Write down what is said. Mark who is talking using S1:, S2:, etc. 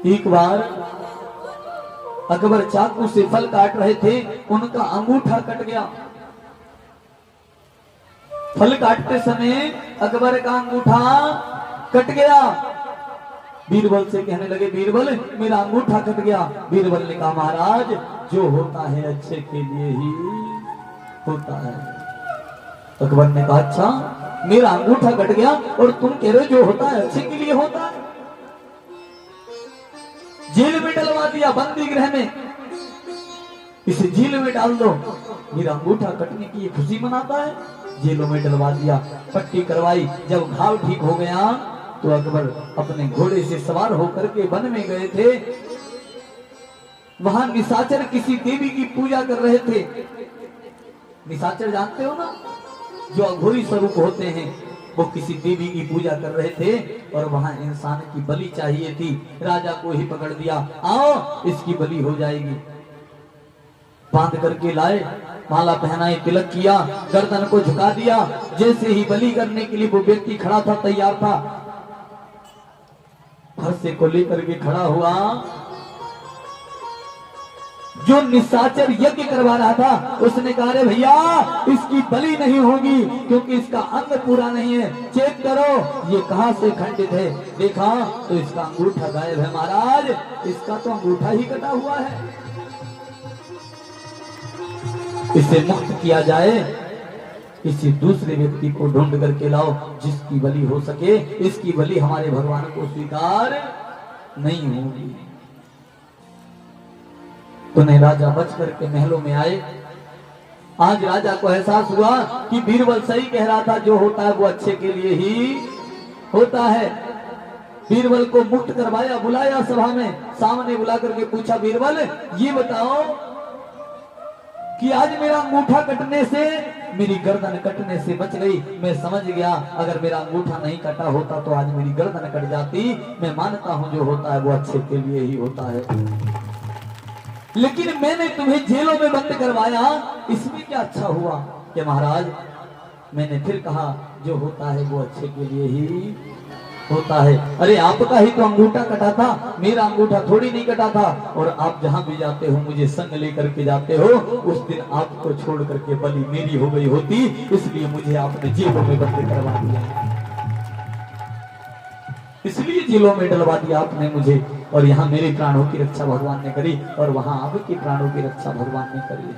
S1: एक बार अकबर चाकू से फल काट रहे थे, उनका अंगूठा कट गया। फल काटते समय अकबर का अंगूठा कट गया। बीरबल से कहने लगे, बीरबल मेरा अंगूठा कट गया। बीरबल ने कहा, महाराज जो होता है अच्छे के लिए ही होता है। अकबर ने कहा, अच्छा मेरा अंगूठा कट गया और तुम कह रहे हो जो होता है अच्छे के लिए होता है। जेल में डलवा दिया, बंदी गृह में, इसे जेल में डाल दो। मेरा अंगूठा कटने की खुशी मनाता है, जेलों में डलवा दिया, पट्टी करवाई। जब घाव ठीक हो गया तो अकबर अपने घोड़े से सवार होकर के वन में गए थे। वहां निशाचर किसी देवी की पूजा कर रहे थे। निशाचर जानते हो ना, जो अघोरी स्वरूप होते हैं, वो किसी देवी की पूजा कर रहे थे और वहां इंसान की बलि चाहिए थी। राजा को ही पकड़ दिया, आओ इसकी बलि हो जाएगी। बांध करके लाए, माला पहनाए, तिलक किया, गर्दन को झुका दिया। जैसे ही बलि करने के लिए वो व्यक्ति खड़ा था, तैयार था, फरसे को लेकर के खड़ा हुआ। जो निशाचर यज्ञ करवा रहा था उसने कहा, अरे भैया इसकी बलि नहीं होगी क्योंकि इसका अंग पूरा नहीं है, चेक करो ये कहां से खंडित है। देखा तो इसका अंगूठा गायब है। महाराज इसका तो अंगूठा ही कटा हुआ है, इसे मुक्त किया जाए, किसी दूसरे व्यक्ति को ढूंढ करके लाओ जिसकी बलि हो सके। इसकी बलि हमारे भगवान को स्वीकार नहीं होगी। तो नहीं, राजा बच करके महलों में आए। आज राजा को एहसास हुआ कि बीरबल सही कह रहा था, जो होता है वो अच्छे के लिए ही होता है। बीरबल को मुक्त करवाया, बुलाया सभा में, सामने बुला करके पूछा, बीरबल ये बताओ कि आज मेरा अंगूठा कटने से, मेरी गर्दन कटने से बच गई। मैं समझ गया अगर मेरा अंगूठा नहीं कटा होता तो आज मेरी गर्दन कट जाती। मैं मानता हूं जो होता है वो अच्छे के लिए ही होता है, लेकिन मैंने तुम्हें जेलों में बंद करवाया, इसमें क्या अच्छा हुआ? कि महाराज मैंने फिर कहा जो होता है वो अच्छे के लिए ही होता है। अरे आपका ही तो अंगूठा कटा था, मेरा अंगूठा थोड़ी नहीं कटा था। और आप जहां भी जाते हो मुझे संग लेकर के जाते हो। उस दिन आपको छोड़ करके बलि मेरी हो गई होती, इसलिए मुझे आपने जेलों में बंद करवा दिया, इसलिए जेलों में डलवा दिया आपने मुझे। और यहाँ मेरे प्राणों की रक्षा भगवान ने करी और वहां आपके प्राणों की रक्षा भगवान ने करी।